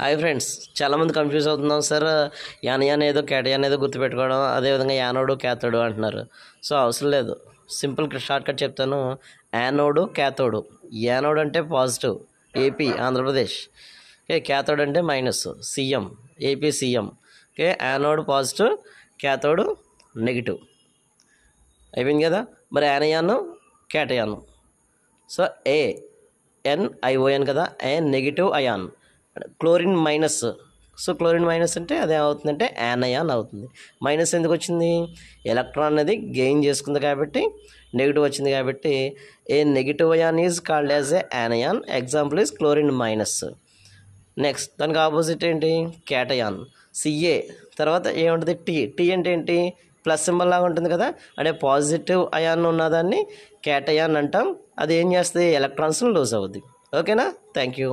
Hi friends, చాలామంది confuse అవుతున్నాం sir. యానయాన్ ఏదో క్యాటయాన్ ఏదో గుర్తుపెట్టుకోవడం, అదేవిధంగా యానోడు క్యాథోడు అంటున్నారు. సో అవసరం లేదు, సింపుల్ షార్ట్ కట్ చెప్తాను. Anode cathode. యానోడ్ అంటే positive, AP Andhra Pradesh. Okay, cathode అంటే minus, CM AP CM. Okay, anode positive, cathode negative. అయిపోయింది కదా. మరి యానయాన్ క్యాటయాన్. సో ANION కదా, a negative ion. Chlorine minus. So chlorine minus అంటే అదే అవుతుందంటే యానయాన్ అవుతుంది. మైనస్ ఎందుకు వచ్చింది? ఎలక్ట్రాన్ అనేది గెయిన్ చేసుకుంది కాబట్టి నెగిటివ్ వచ్చింది కాబట్టి a negative ion is called as a anion. Example is chlorine minus. Next దానికి ఆపోజిట్ ఏంటి? క్యాటయాన్. CA తర్వాత ఏముంటుంది? టీ అంటే ఏంటి? ప్లస్ సింబల్ లాగా ఉంటుంది కదా, అంటే పాజిటివ్ అయాన్ ఉన్నదాన్ని క్యాటయాన్ అంటాం. అది ఏం చేస్తుంది? ఎలక్ట్రాన్స్ని లూజ్ అవుద్ది. ఓకేనా? Thank you.